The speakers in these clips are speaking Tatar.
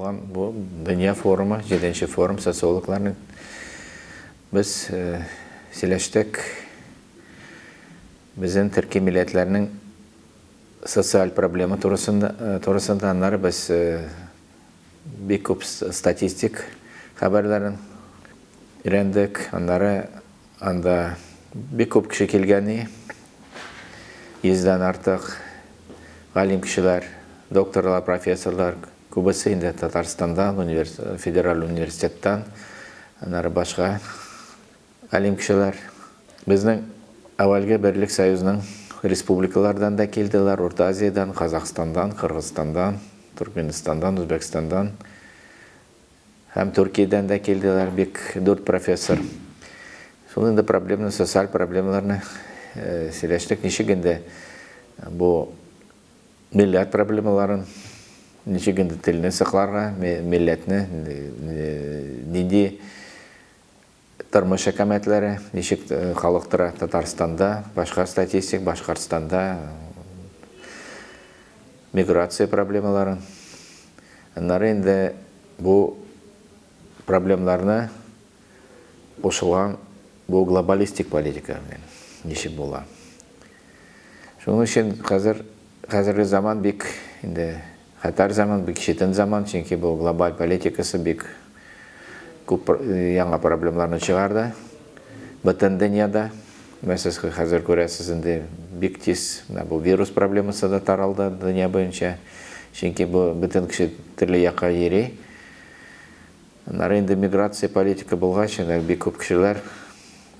болған бұл Дүния форумы, 7-ші форум социологларының. Біз сөйлештік біздің Түркі милләтләрінің социаль проблема турысында аннары біз бик көп статистик хабарларын үйрендік. Аннары анда бик көп кіші келгені, 100-дан артық ғалим кішілер, докторлар, профессорлар, көбісі енді Татарстандан, федераль университеттен, анары башқа ғалим кішілер. Біздің әуелгі Бірлік Союзының республикалардан да келділер, Орта Азиядан, Қазақстандан, Қырғызстандан, Түркменстандан, Өзбекстандан, һәм Түркиядан да келділер, бек 4 профессор. Сол енді проблемны, социаль проблемаларны сөйлештік. Нешегенде бұл милләт проблемаларын, нешегенде тіліне сықларға, милләтні, ненде тұрмыш әкәмәтлері, нешек халықтыра Татарстанда, башқа статистик, Башқұртстанда, миграция проблемаларын. Аннары енді бұл проблемаларына қосылған бұл глобалистик политика нешек бола. Шоның үшін қазіргі заман бек, қатар заман, бек шетін заман, чөнки бұл глобаль политикасы бек көп яңа проблемаларны шығарды. Бүтін дүнияда, мәсәлән, қазір көрәсіз, бек тез бұл вирус проблемасы да таралды дүния бойынша, чөнки бұл бүтін кіші түрлі яққа ери. Аннары енді миграция политика болғанша, бек көп кішілер,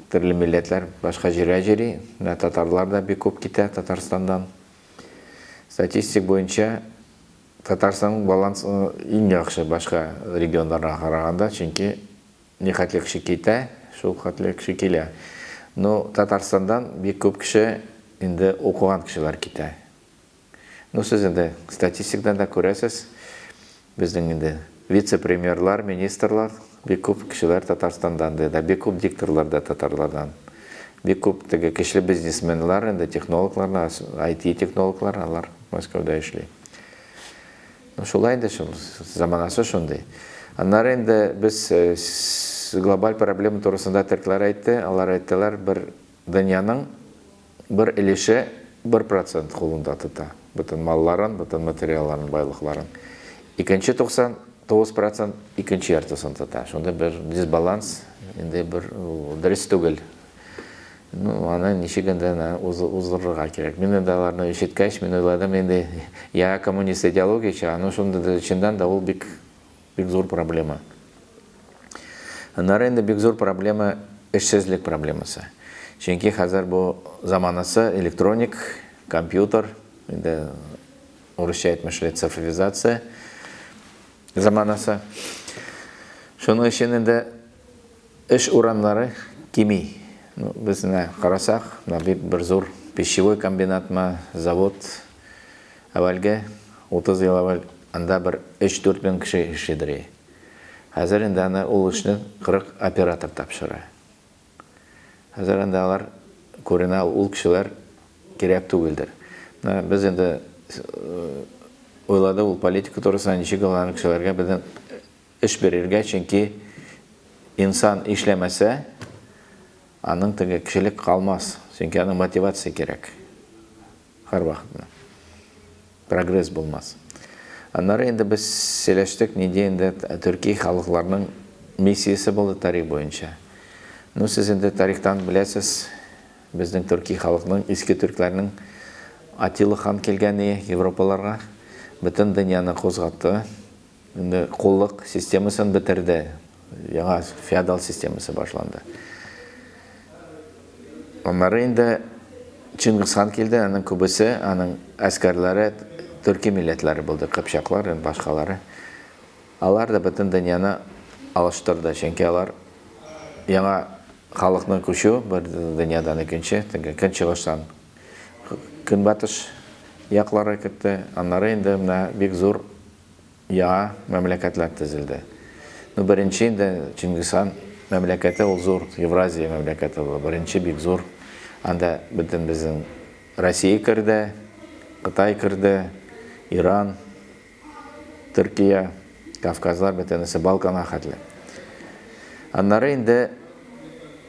түрлі милләтләр башқа жері, татарлар да бек көп кете Татарстандан. Статистик бойынша Татарстанның баланс ең яқшы башқа регионларға қарағанда, чөнки не хәтле кеше кете, шул хәтле кеше келе. Но Татарстандан бек көп кеше инде оқыған кешеләр ките. Ну сез инде статистикадан да күрәсез, безнең инде вице-премьерлар, министрлар бек көп кешеләр Татарстандан да, бек көп дикторлар да татарлардан. Бек көп теге кечле бизнесменлар, инде технологлар, IT-технологлар, алар Москвада эшли. Ну шулай инде заманасы шундай. Аннары инде без глобаль проблема турысында теркләр әйтте, алар әйттеләр, бір дөньяның бір өлеше 1% кулында тота. Бүтән малларын, бүтән материалларын, байлыкларын. Икенче 99% икенче яртысын тота. Шунда бір дисбаланс, инде бір дөрес түгел. Ну, аны ничегендә уздырырга кирәк. Мен инде аларны ишеткәч, мен уйладым, инде я коммунист идеология, аны шунда да чыннан да ул бик зур проблема. Аннары инде бик зур проблема эшсезлек проблемасы. Чөнки хәзер бу заманасы электроник, компьютер, инде урысча әйтмәшләр цифровизация заманасы. Шуның өчен инде эш урамнары кими. Біз қарасақ, бір зор пищевой комбинатма, завод әвәлге 30 ел әвәл анда бір 3-4 мен кіші ішедірі. Хәзір енді аны ол ішінен 40 оператор тапшыра. Хәзір енді алар көріне ол кішілер керек түгілдір. Біз енді ойлады ол политика тұрысынан нешек оларын кішілерге біздің іш берерге, чөнки инсан ишләмәсә, аның теге кішілік қалмас, чөнки аның мотивация керек. Һәр вакытта. Прогресс булмас. Аннары енді біз сөйлештік, неде енді Түрки халыкларының миссиясы болды тарих бойынша. Ну, сіз енді тарихтан білесіз, біздің Түрки халықның, ескі түрклерінің Атилы хан келгені Европаларға бүтін дүнияны қозғатты. Енді қоллық системасын бітірді. Яңа феодал системасы башланды. Онлары енді Чингис хан келді, аның көбісі, аның әскерлері Түркі милләтләре болды, қыпшақлар, башқалары. Алар да бүтін дүнияны алыштырды, чөнки алар яңа халықның көшу бір дүниядан икенче, көнчыгыштан көнбатыш яклары китте. Аннары енді бик зур яңа мәмләкәтләр төзелде. Ну, беренче инде Чингис хан мәмләкәте ул зур, Евразия мәмләкәте ул беренче бик зур. Анда бүтән безнең Россия керде, Кытай керде, Иран, Төркия, Кавказлар бөтенесе Балканга хәтле. Аннары инде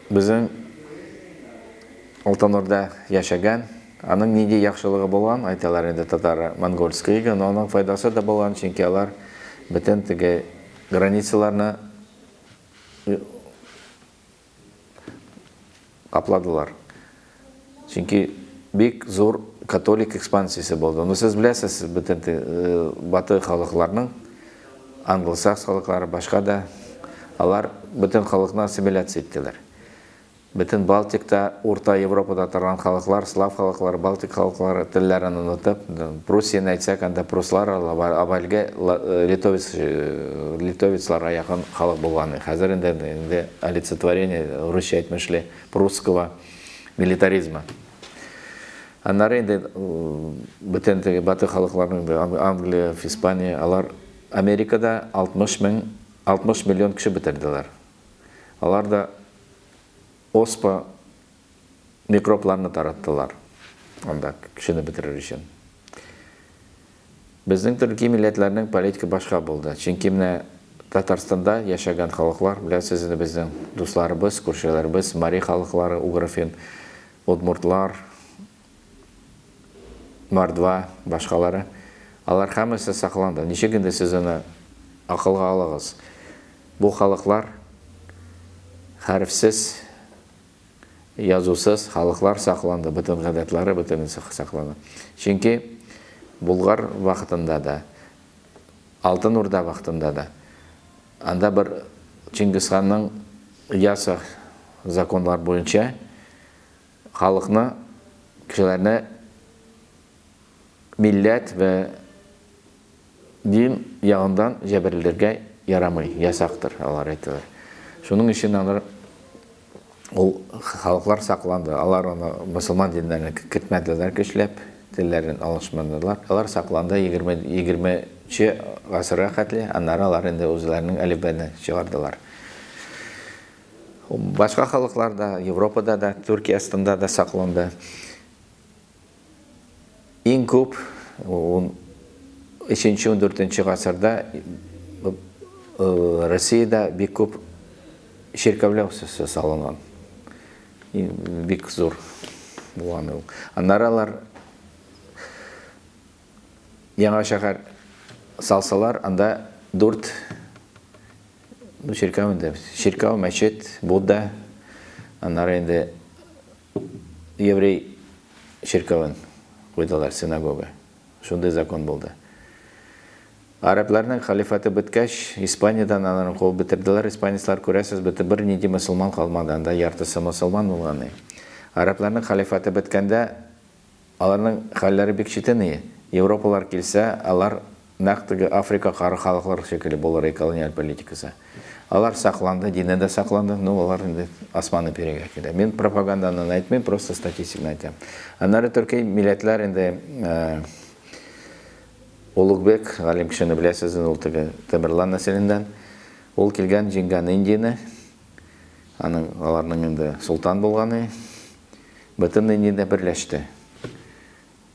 безнең Алтын Орда яшәгән, аның нинди яхшылыгы булган, әйтәләр инде татар монгольскийга, но аның файдасы да булган, чөнки алар бөтен теге границаларны капладылар. Чөнки бик зур католик экспансиясе булды. Ну сез беләсез, бөтен баты халыкларның, англосакс халыклары, башка да, алар бөтен халыкны ассимиляция иттеләр. Бөтен Балтикта, Урта Европада торган халыклар, слав халыклары, Балтик халыклары телләрен онытып, Пруссияны әйтсәк, анда пруслар, авалге литовецларга якын халык булган. Хәзер инде олицетворение русча әйтмешле прусского милитаризма. Аннары инде бөтен баты халыкларның, Англия, Испания, алар Америкада 60 миллион кеше бетерделәр. Алар да оспа микробларны тараттылар. Анда кешене бетерер өчен. Безнең төрки милләтләрнең политика башка булды. Чөнки менә Татарстанда яшәгән халыклар, беләсез, безнең дусларыбыз, күршеләребез, Мари халыклары, Угрфин, Удмуртлар, Мордва, башкалары, алар һәммәсе сакланды. Ничек инде сез аны акылга алыгыз? Бу халыклар хәрефсез, язусыз халыклар сакланды, бөтен гадәтләре бөтенесе сакланды. Чөнки Булгар вакытында да, Алтын Урда вакытында да, анда бер Чингисханның яса законлар буенча халыкны, кешеләрне милләт вә дин ягындан җәберләргә ярамый, ясактыр, алар әйтәләр. Шуның өчен алар ул халыклар сакланды. Алар аны мусулман диненә кертмәделәр, көчләп телләрен алышмадылар. Алар сакланды 20-нче гасырга хәтле, аннары алар инде үзләренең әлифбәне чыгардылар. Башка халыклар да, Европада да, Төркиядә да сакланды. Иң күп 3-14 гасырда Россиядә бик күп ширкәүләр салынган. Бик зур булган ул. Аннары алар яңа шәһәр салсалар, анда 4 ширкәү, мәчет, Будда, аннары инде еврей ширкәүен куйдылар, синагога. Шундай закон булды. Арабларның халифаты беткәч, Испаниядән аларны куып бетерделәр. Испанецлар, күрәсез, бер нинди мусулман калмады, анда яртысы мусулман булган. Арабларның халифаты беткәндә, аларның хәлләре бик читен. Европалар килсә, алар нәкъ Африка кары халыклар шикелле булыр, колониаль политикасы. Алар сакланды, дине дә сакланды, но алар инде асманы перегә килә. Мин пропаганданы әйтмәйм, просто статистиканы әйтәм. Аннары төрки милләтләр инде Улугбек, галим кешене беләсез, ул Тамерлан нәселеннән. Ул килгән җиңгән Индияны, аларның инде султан булганы, бөтен Индияны берләште.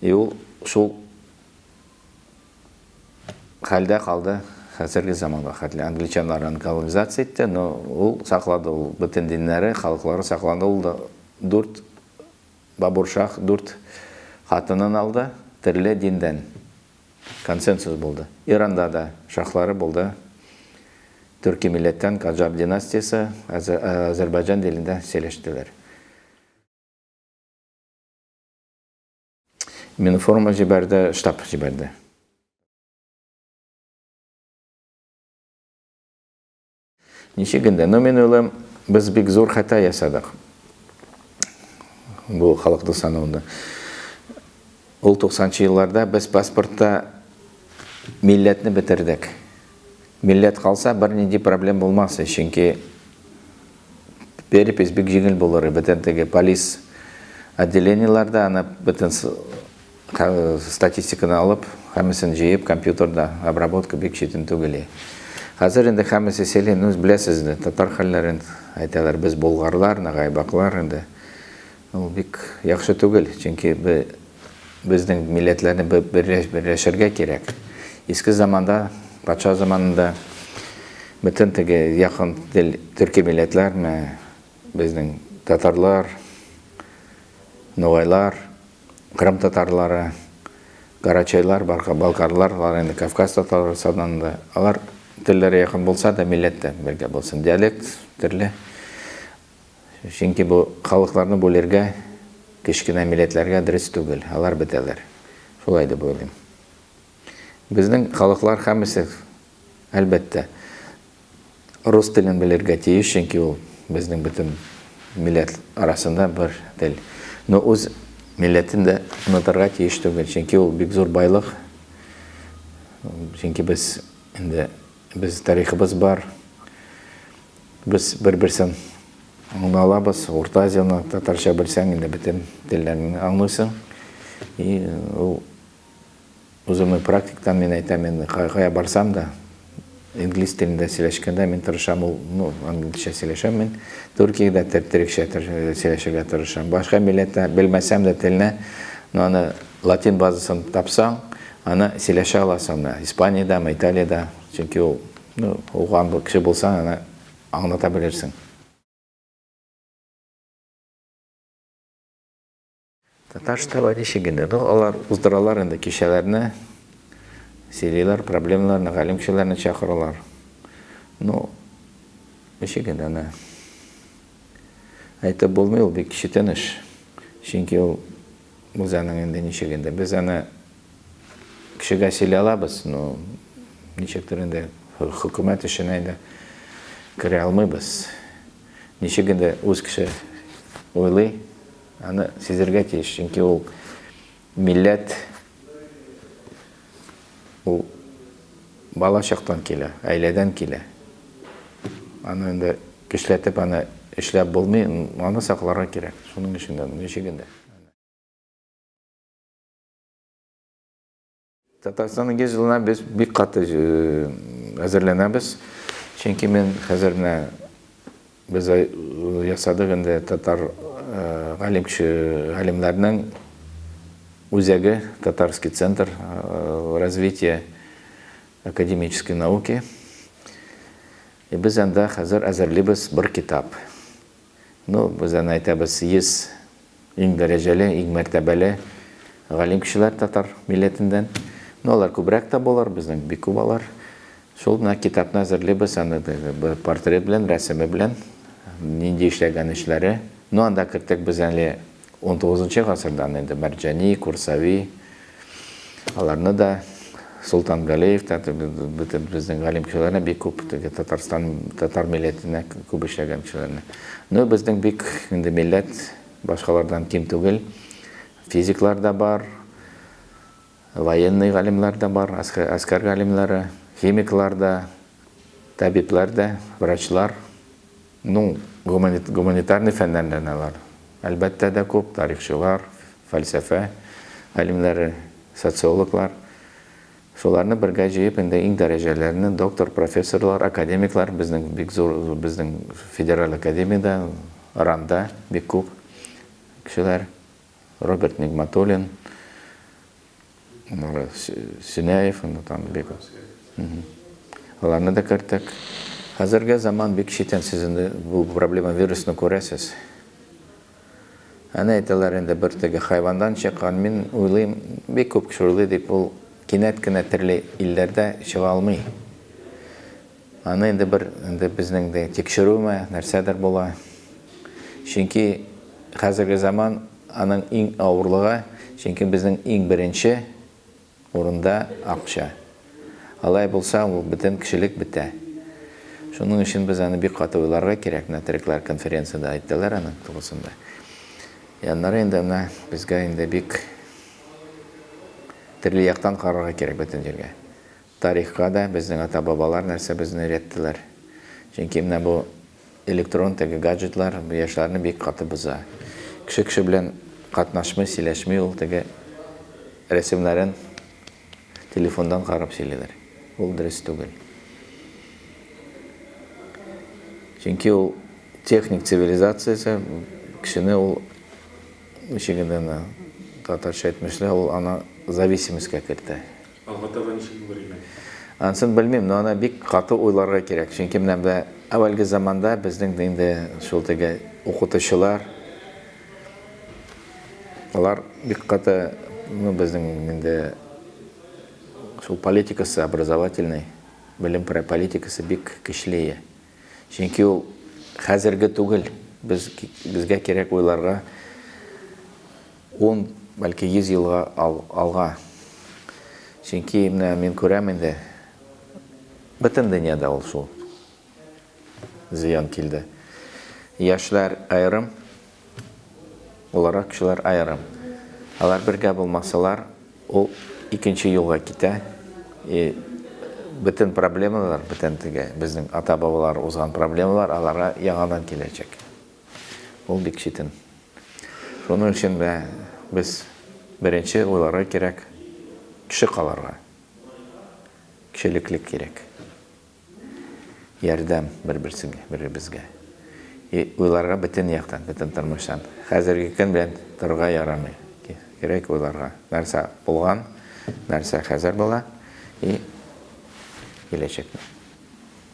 Ул шул хәлдә калды хәзерге заманга хәтле. Англичаннар колонизация итте, но ул саклады, ул бөтен диннәре, халыклары сакланды. Ул да 4 бабуршах, 4 хатынын алды, төрле диндән. Консенсус булды. Иранда да шахлары булды. Төрки милләттән Каджар династиясы, Азәрбайҗан дилендә сөйләштеләр. Минформа җибәрде, штаб җибәрде. Ничек инде? Но мен уйлыйм, без бик зур хата ясадык. Бу халыкты санауында. Ул 90-чы елларда без паспортта милләтне бетердек. Милләт калса, бер нинди проблем булмас, чөнки перепись бик җиңел булыр. Бөтен теге полис отделениеларда аны бөтен статистиканы алып, һәммәсен җыеп компьютерда обработка бик читен түгел. Хәзер инде һәммәсе сөйләй, үз беләсез, татар хәлләрен әйтәләр, без болгарлар, нагайбаклар инде. Ул бик яхшы түгел, чөнки безнең милләтләрне берләшергә кирәк. Иске заманда патша заманында бүтін теге якын төрки милләтләр безнең татарлар, ноғайлар, Кырым татарлары, Карачайлар, Балкарлар, енді Кавказ татарлары саналында. Алар телләре якын булса да, милләттә бергә булсын. Диалект төрле. Чөнки бу халыкларны бүләргә, кечкенә милләтләргә дөрес түгел. Алар бетәләр. Шулай дип уйлыйм. Безнең халыклар һәммәсе әлбәттә рус телен белергә тиеш, чөнки ул безнең бөтен милләт арасында бер тел. Но үз милләтен дә онытырга тиеш түгел, чөнки ул бик зур байлык. Чөнки без тарихыбыз бар. Без бер-берсен аңлалабыз, Урта Азияны татарча белсәң, инде бөтен телләрне аңлыйсың. И ул үземнең практиктан мен әйтәм, кая барсам да, инглиз телендә сөйләшкәндә мин тырышам, англичә сөйләшәм мин, Төркиядә терекчә сөйләшергә тырышам. Башка милләттә белмәсәм дә телне, аны латин базасын тапсаң, аны сөйләшә аласың. Испаниядә, Италиядә, чөнки ул уган кеше булсаң, аны аңлата белерсең. Татарча ничегендә? Алар уздыралар инде кичәләрне, сөйлиләр, проблемаларны, галим кешеләрне чакыралар. Ничегендә аны әйтеп булмый, ул бик кичетен эш. Чөнки ул үзенең инде ничегендә. Без аны кешегә сөйләй алабыз, ничектер инде хөкүмәт эшенә инде керә алмыйбыз. Ничегендә үз кеше уйлый, аны сизергә тиеш, чөнки ул милләт ул бала чактан килә, аиләдән килә. Аны инде көчләтеп аны эшләп булмый, аны сакларга кирәк. Шуның өчен дә ничегендә. Татарстанның 100 елына без бик каты әзерләнәбез. Чөнки мен хәзер без ясадык инде татар галимләрнең үзәге, Татарский центр развития академической науки. И без анда хәзер әзерлибез бер китап. Без аны әйтәбез 100 иң дәрәҗәле, иң мәртәбәле галим кешеләр татар милләтеннән. Алар күбрәк тә булар, безнең бик күп алар. Шул китапны әзерлибез, аны портрет белән, рәсеме белән, нинди эшләгән эшләре. Анда кертек без әле 19-нчы гасырдан инде Мәрҗани, Курсави, аларны да Султан Галиев, безнең галим кешеләрне бик күп, татар милләтенә күп эшләгән кешеләрне. Безнең бик инде милләт башкалардан ким түгел. Физиклар да бар, военный галимлар да бар, аскар галимлары, химиклар да, табиблар да, врачлар. Гуманитарный фәннәрдән алар. Әлбәттә дә күп тарихчылар, фәлсәфә галимнәре, социологлар. Шуларны бергә җыеп, инде иң дәрәҗәләрне доктор, профессорлар, академиклар, безнең бик зур, безнең федераль академиядә, Ранда бик күп кешеләр. Роберт Нигматуллин, Сөнәев, там бик күп. Аларны да кертек. Хәзерге заман бик читен, сез инде бу проблема вирусны күрәсез. Аны әйтәләр инде бер теге хайвандан чыккан, мин уйлыйм, бик күп кеше уйлый дип, ул кинәт кенә төрле илләрдә чыга алмый. Аны инде безнең дә тикшерүме, нәрсәдер була. Чөнки хәзерге заман аның иң авырлыгы, чөнки безнең иң беренче урында акча. Алай булса, ул бөтен кешелек бетә. Шуның өчен без аны бик каты уйларга кирәк. Терекләр конференцияда әйттеләр аның тугысында. Яннары инде безгә инде бик төрле яктан карарга кирәк бөтен җиргә. Тарихка да безнең ата-бабалар нәрсә безне өйрәттеләр. Чөнки менә бу электрон теге гаджетлар яшьләрне бик каты боза. Кеше белән катнашмый, сөйләшмий, ул теге рәсемнәрен телефондан карап сөйлиләр. Ул дөрес түгел. Чөнки ул техник цивилизациясе кешене ул ничегендә татарча әйтмәшләр, ул аны зависимостька кертә. Алматага ничек булыр инде? Ансын белмим, но ана бик каты уйларга кирәк. Чөнки менә бу әвәлге заманда безнең инде шул теге укытучылар алар бик каты безнең инде шул политикасы образовательный, белем политикасы бик көчле. Чөнки ул хәзерге түгел, безгә кирәк уйларга 10, бәлки 100 елга алга. Чөнки менә мин күрәм инде бөтен дөньяда ул шул зыян килде. Яшьләр аерым, оларак кешеләр аерым. Алар бергә булмасалар, ул икенче юлга китә. Бөтен проблемалар, бөтен теге безнең ата-бабалар узган проблемалар аларга яңадан киләчәк. Ул бик читен. Шуның өчен без беренче уйларга кирәк кеше каларга. Кешелеклек кирәк. Ярдәм бер-берсенә. Уйларга бөтен яктан, бөтен тормыштан. Хәзерге көн белән торырга ярамый. Кирәк уйларга. Нәрсә булган, нәрсә хәзер була, киләчәкне.